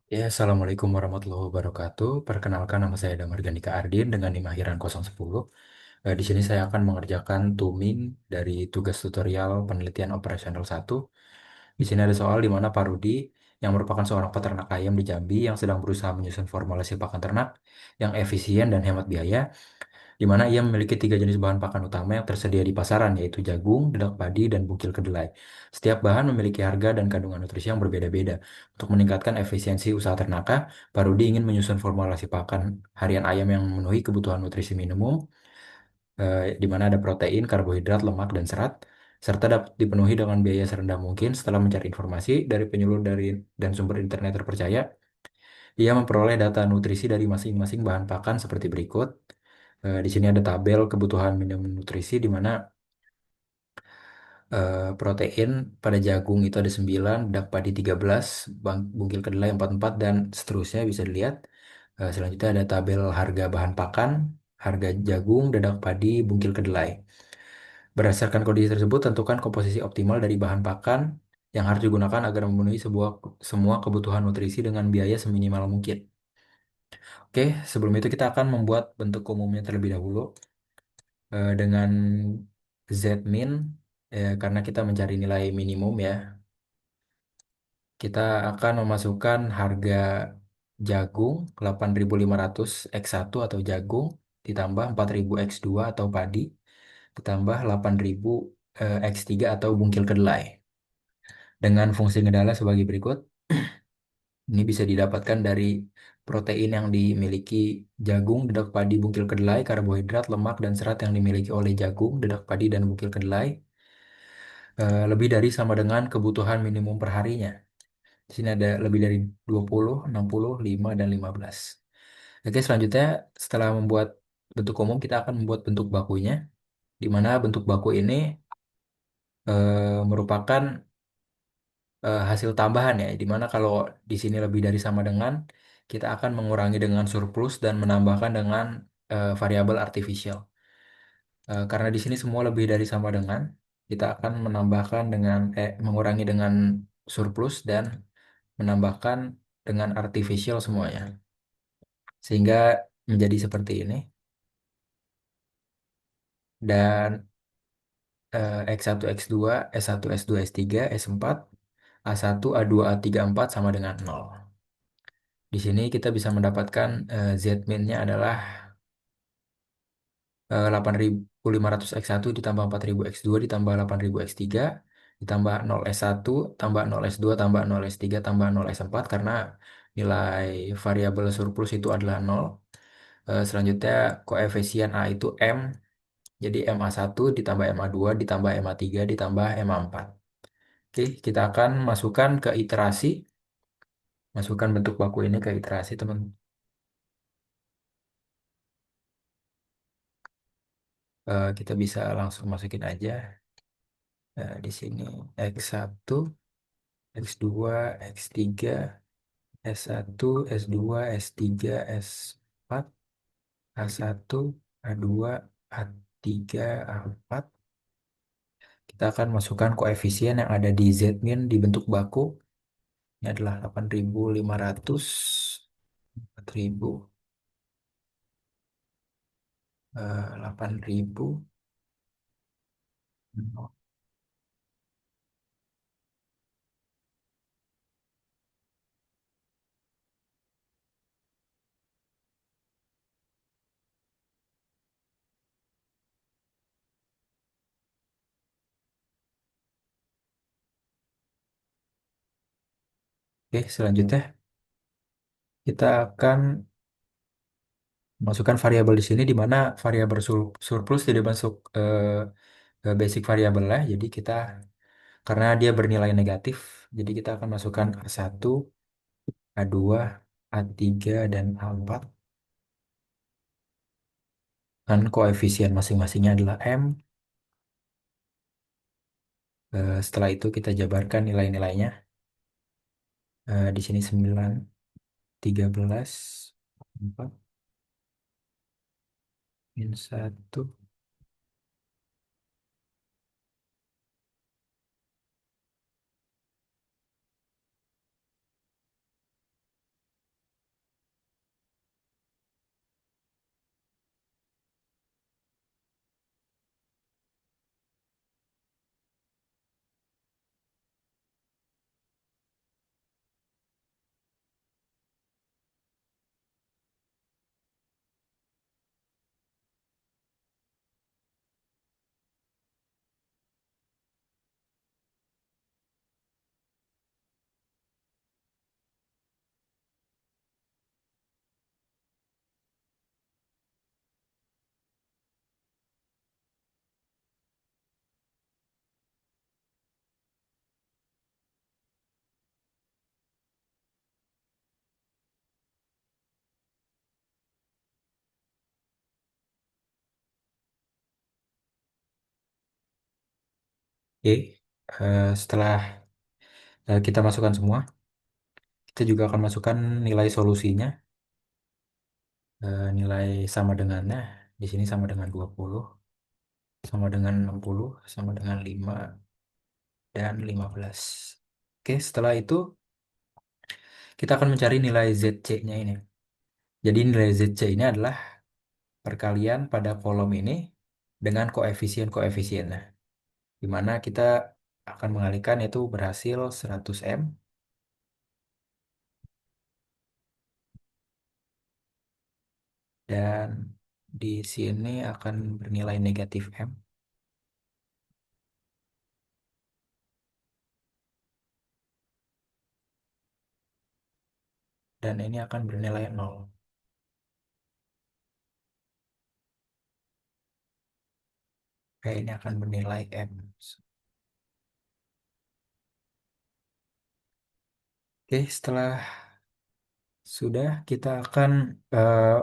Ya, Assalamualaikum warahmatullahi wabarakatuh. Perkenalkan nama saya Damar Gandika Ardin dengan NIM akhiran 010. Di sini saya akan mengerjakan tuning dari tugas tutorial penelitian operasional 1. Di sini ada soal di mana Pak Rudi yang merupakan seorang peternak ayam di Jambi yang sedang berusaha menyusun formulasi pakan ternak yang efisien dan hemat biaya, di mana ia memiliki tiga jenis bahan pakan utama yang tersedia di pasaran, yaitu jagung, dedak padi, dan bungkil kedelai. Setiap bahan memiliki harga dan kandungan nutrisi yang berbeda-beda. Untuk meningkatkan efisiensi usaha ternakah, Pak Rudi ingin menyusun formulasi pakan harian ayam yang memenuhi kebutuhan nutrisi minimum, di mana ada protein, karbohidrat, lemak, dan serat, serta dapat dipenuhi dengan biaya serendah mungkin. Setelah mencari informasi dari penyuluh dan sumber internet terpercaya, ia memperoleh data nutrisi dari masing-masing bahan pakan seperti berikut. Di sini ada tabel kebutuhan minimum nutrisi di mana protein pada jagung itu ada 9, dak padi 13, bungkil kedelai 44, dan seterusnya bisa dilihat. Selanjutnya ada tabel harga bahan pakan, harga jagung, dadak padi, bungkil kedelai. Berdasarkan kondisi tersebut, tentukan komposisi optimal dari bahan pakan yang harus digunakan agar memenuhi semua kebutuhan nutrisi dengan biaya seminimal mungkin. Oke, sebelum itu kita akan membuat bentuk umumnya terlebih dahulu dengan Zmin, karena kita mencari nilai minimum ya. Kita akan memasukkan harga jagung 8.500 X1 atau jagung ditambah 4.000 X2 atau padi ditambah 8.000 X3 atau bungkil kedelai. Dengan fungsi ngedalah sebagai berikut. Ini bisa didapatkan dari protein yang dimiliki jagung, dedak padi, bungkil kedelai, karbohidrat, lemak, dan serat yang dimiliki oleh jagung, dedak padi, dan bungkil kedelai lebih dari sama dengan kebutuhan minimum perharinya. Di sini ada lebih dari 20, 60, 5, dan 15. Oke, selanjutnya setelah membuat bentuk umum, kita akan membuat bentuk bakunya, di mana bentuk baku ini merupakan hasil tambahan ya, di mana kalau di sini lebih dari sama dengan, kita akan mengurangi dengan surplus dan menambahkan dengan variabel artificial. Karena di sini semua lebih dari sama dengan, kita akan menambahkan dengan mengurangi dengan surplus dan menambahkan dengan artificial semuanya. Sehingga menjadi seperti ini. Dan X1, X2, S1, S2, S3, S4, A1, A2, A3, A4 sama dengan 0. Di sini kita bisa mendapatkan Z-min-nya adalah 8.500 X1 ditambah 4.000 X2 ditambah 8.000 X3 ditambah 0 S1 tambah 0 S2 tambah 0 S3 tambah 0 S4 karena nilai variabel surplus itu adalah 0. Selanjutnya koefisien A itu M, jadi MA1 ditambah MA2 ditambah MA3 ditambah MA4. Oke, kita akan masukkan ke iterasi, masukkan bentuk baku ini ke iterasi teman. Kita bisa langsung masukin aja di sini X1, X2, X3, S1, S2, S3, S4, A1, A2, A3, A4. Kita akan masukkan koefisien yang ada di Z-min di bentuk baku. Ini adalah 8.500, 4.000, 8.000. Oke, selanjutnya kita akan masukkan variabel di sini di mana variabel surplus tidak masuk ke basic variabel lah. Jadi kita karena dia bernilai negatif, jadi kita akan masukkan A1, A2, A3, dan A4. Dan koefisien masing-masingnya adalah M. Setelah itu kita jabarkan nilai-nilainya. Di sini 9, 13, 4, min 1. Oke, setelah kita masukkan semua, kita juga akan masukkan nilai solusinya. Nilai sama dengannya di sini sama dengan 20, sama dengan 60, sama dengan 5 dan 15. Oke, setelah itu kita akan mencari nilai ZC-nya ini. Jadi nilai ZC ini adalah perkalian pada kolom ini dengan koefisien-koefisiennya. Di mana kita akan mengalihkan yaitu berhasil 100M, dan di sini akan bernilai negatif M, dan ini akan bernilai 0. Oke, ini akan bernilai M. Oke, setelah sudah kita akan eh,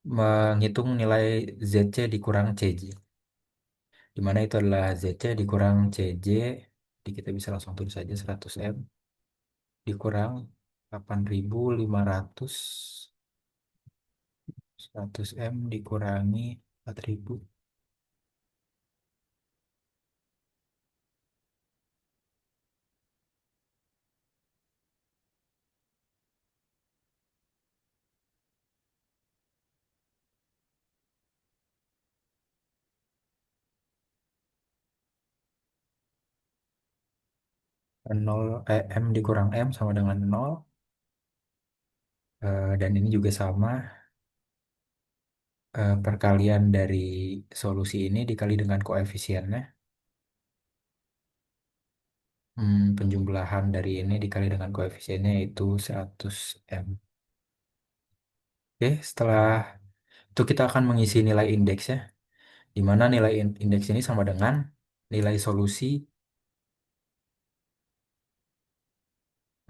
menghitung nilai ZC dikurang CJ. Di mana itu adalah ZC dikurang CJ. Jadi kita bisa langsung tulis saja 100M dikurang 8.500. 100M dikurangi 4.000. 0, M dikurang M sama dengan 0. Dan ini juga sama, perkalian dari solusi ini dikali dengan koefisiennya. Penjumlahan dari ini dikali dengan koefisiennya yaitu 100M. Oke, setelah itu kita akan mengisi nilai indeksnya, di mana nilai indeks ini sama dengan nilai solusi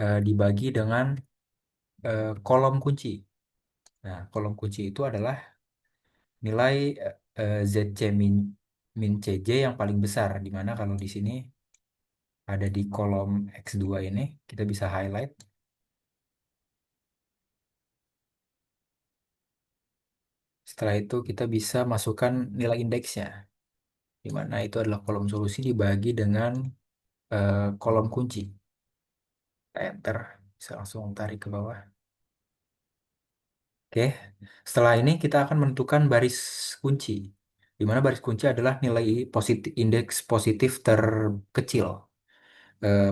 dibagi dengan kolom kunci. Nah, kolom kunci itu adalah nilai ZC min CJ yang paling besar, di mana kalau di sini ada di kolom X2 ini, kita bisa highlight. Setelah itu kita bisa masukkan nilai indeksnya, di mana itu adalah kolom solusi dibagi dengan kolom kunci. Enter, bisa langsung tarik ke bawah. Oke, setelah ini kita akan menentukan baris kunci, di mana baris kunci adalah nilai positif, indeks positif terkecil.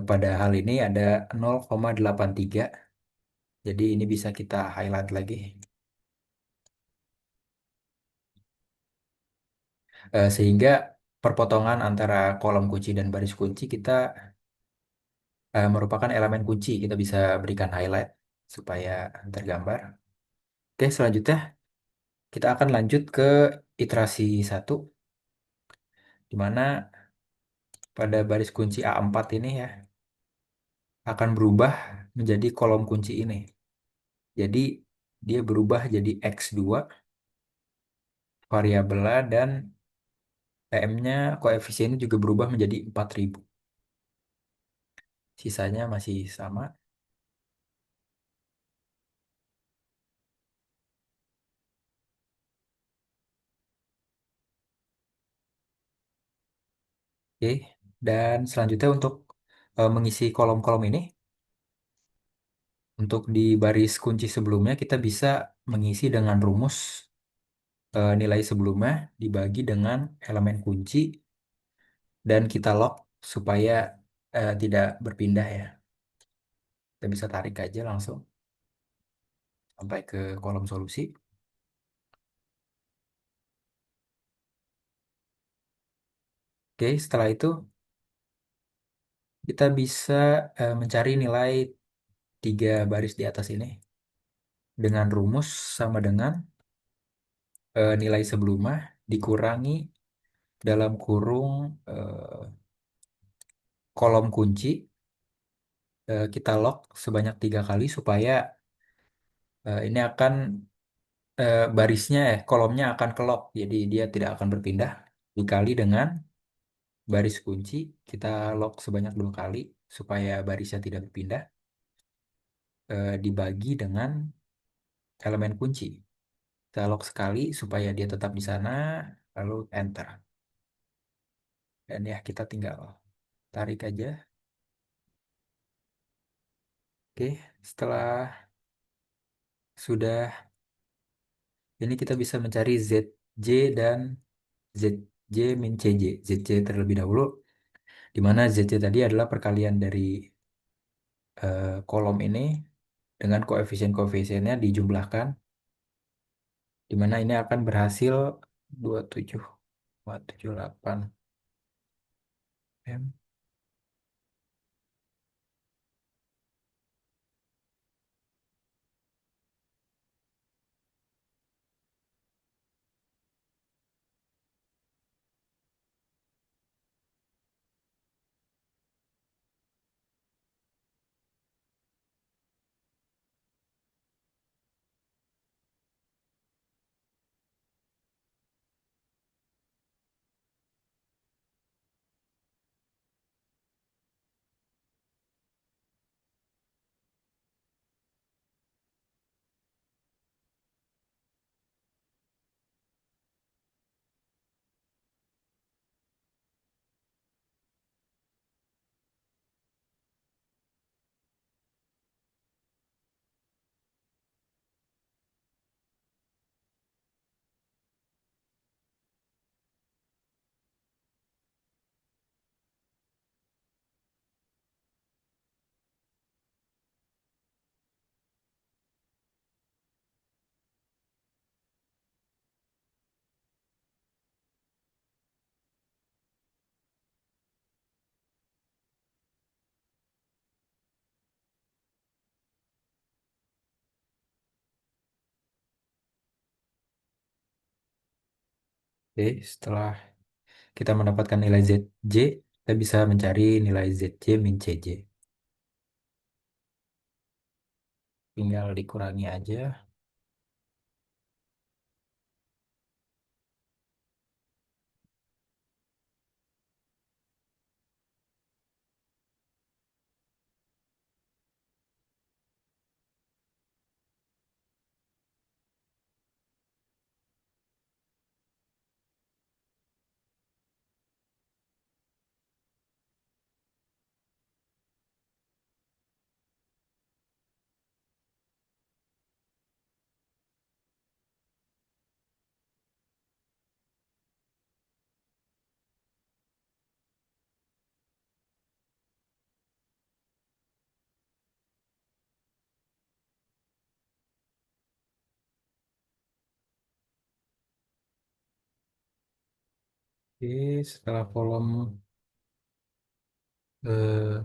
Pada hal ini ada 0,83, jadi ini bisa kita highlight lagi. Sehingga perpotongan antara kolom kunci dan baris kunci kita merupakan elemen kunci. Kita bisa berikan highlight supaya tergambar. Oke, selanjutnya kita akan lanjut ke iterasi satu, di mana pada baris kunci A4 ini ya akan berubah menjadi kolom kunci ini. Jadi dia berubah jadi X2 variabelnya, dan PM-nya koefisiennya juga berubah menjadi 4.000. Sisanya masih sama. Oke, dan selanjutnya untuk mengisi kolom-kolom ini, untuk di baris kunci sebelumnya kita bisa mengisi dengan rumus nilai sebelumnya dibagi dengan elemen kunci, dan kita lock supaya tidak berpindah ya. Kita bisa tarik aja langsung sampai ke kolom solusi. Oke, setelah itu kita bisa mencari nilai tiga baris di atas ini dengan rumus sama dengan nilai sebelumnya dikurangi dalam kurung kolom kunci. Kita lock sebanyak 3 kali supaya ini akan barisnya kolomnya akan kelok, jadi dia tidak akan berpindah, dikali dengan baris kunci kita lock sebanyak 2 kali supaya barisnya tidak berpindah, dibagi dengan elemen kunci. Kita lock sekali supaya dia tetap di sana, lalu enter. Dan ya kita tinggal tarik aja. Oke, setelah sudah ini kita bisa mencari ZJ dan ZJ min CJ. ZJ terlebih dahulu, di mana ZJ tadi adalah perkalian dari kolom ini dengan koefisien-koefisiennya dijumlahkan, di mana ini akan berhasil 27,78 M. Oke, setelah kita mendapatkan nilai ZJ, kita bisa mencari nilai ZJ min CJ. Tinggal dikurangi aja. Oke, setelah kolom eh,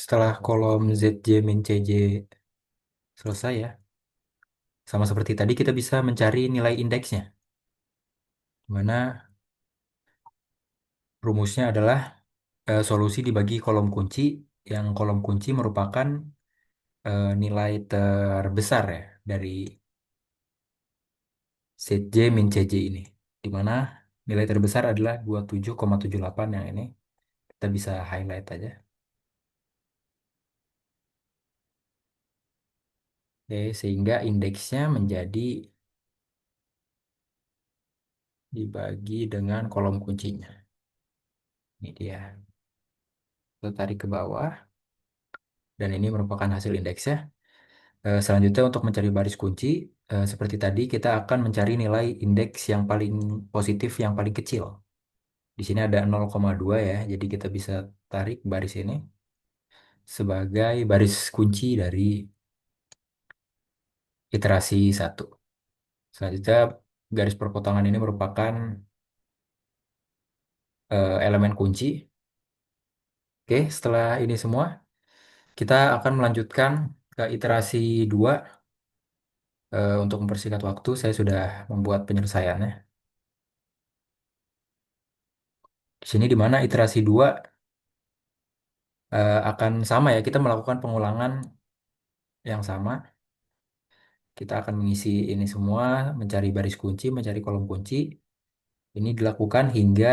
setelah kolom ZJ min CJ selesai ya. Sama seperti tadi kita bisa mencari nilai indeksnya. Mana rumusnya adalah solusi dibagi kolom kunci, yang kolom kunci merupakan nilai terbesar ya dari ZJ min CJ ini. Di mana nilai terbesar adalah 27,78 yang ini. Kita bisa highlight aja. Oke, sehingga indeksnya menjadi dibagi dengan kolom kuncinya. Ini dia. Kita tarik ke bawah. Dan ini merupakan hasil indeksnya. Selanjutnya untuk mencari baris kunci, seperti tadi kita akan mencari nilai indeks yang paling positif, yang paling kecil. Di sini ada 0,2 ya, jadi kita bisa tarik baris ini sebagai baris kunci dari iterasi satu. Selanjutnya garis perpotongan ini merupakan elemen kunci. Oke, setelah ini semua, kita akan melanjutkan ke iterasi 2. Untuk mempersingkat waktu, saya sudah membuat penyelesaiannya. Di sini di mana iterasi 2 akan sama ya, kita melakukan pengulangan yang sama. Kita akan mengisi ini semua, mencari baris kunci, mencari kolom kunci. Ini dilakukan hingga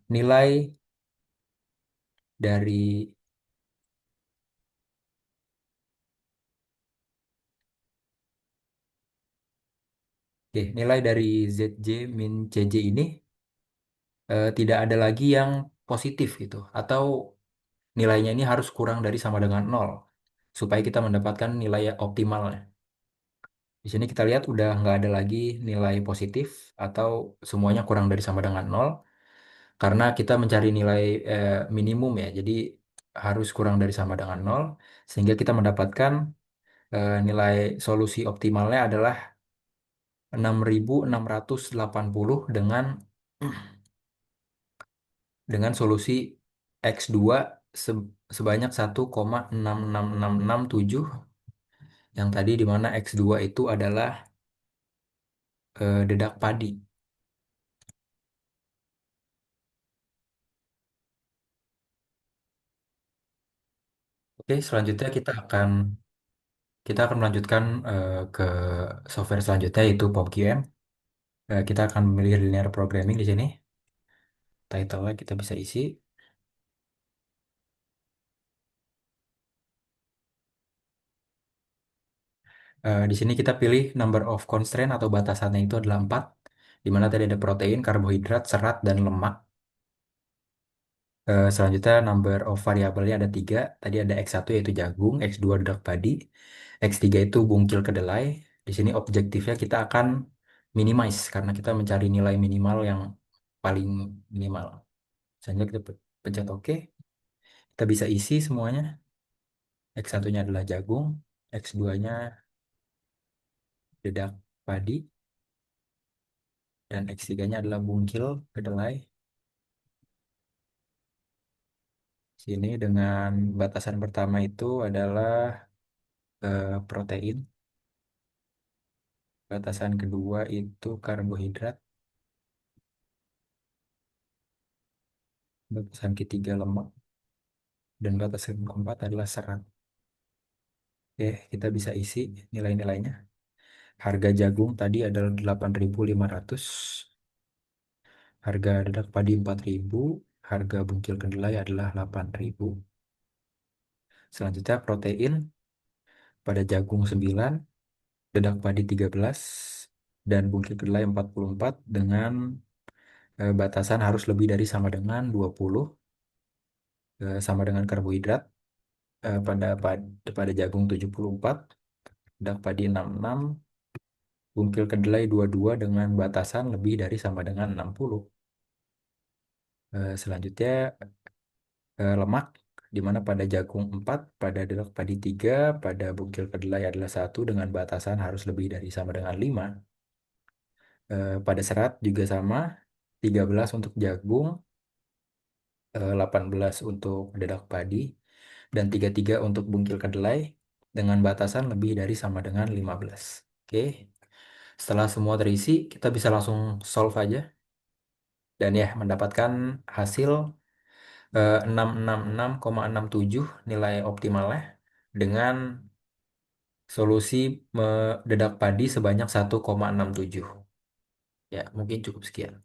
nilai dari nilai dari ZJ min CJ ini tidak ada lagi yang positif gitu, atau nilainya ini harus kurang dari sama dengan nol supaya kita mendapatkan nilai optimalnya. Di sini kita lihat udah nggak ada lagi nilai positif atau semuanya kurang dari sama dengan nol karena kita mencari nilai minimum ya. Jadi harus kurang dari sama dengan nol sehingga kita mendapatkan nilai solusi optimalnya adalah 6.680 dengan solusi X2 sebanyak 1,66667 yang tadi di mana X2 itu adalah dedak padi. Oke, selanjutnya kita akan melanjutkan ke software selanjutnya yaitu POPQM. Kita akan memilih linear programming di sini. Title-nya kita bisa isi. Di sini kita pilih number of constraint atau batasannya itu adalah 4, di mana tadi ada protein, karbohidrat, serat, dan lemak. Selanjutnya number of variabelnya ada 3. Tadi ada X1 yaitu jagung, X2 dedak padi, X3 itu bungkil kedelai. Di sini objektifnya kita akan minimize karena kita mencari nilai minimal yang paling minimal. Selanjutnya kita pencet OK. Kita bisa isi semuanya. X1-nya adalah jagung, X2-nya dedak padi, dan X3-nya adalah bungkil kedelai. Sini dengan batasan pertama itu adalah protein. Batasan kedua itu karbohidrat. Batasan ketiga lemak. Dan batasan keempat adalah serat. Oke, kita bisa isi nilai-nilainya. Harga jagung tadi adalah 8.500. Harga dedak padi 4.000. Harga bungkil kedelai adalah 8.000. Selanjutnya protein pada jagung 9, dedak padi 13, dan bungkil kedelai 44 dengan batasan harus lebih dari sama dengan 20, sama dengan karbohidrat pada jagung 74, dedak padi 66, bungkil kedelai 22 dengan batasan lebih dari sama dengan 60. Selanjutnya lemak di mana pada jagung 4, pada dedak padi 3, pada bungkil kedelai adalah 1 dengan batasan harus lebih dari sama dengan 5. Pada serat juga sama, 13 untuk jagung, 18 untuk dedak padi, dan 33 untuk bungkil kedelai dengan batasan lebih dari sama dengan 15. Oke, setelah semua terisi, kita bisa langsung solve aja. Dan ya, mendapatkan hasil 666,67 nilai optimalnya dengan solusi dedak padi sebanyak 1,67. Ya, mungkin cukup sekian.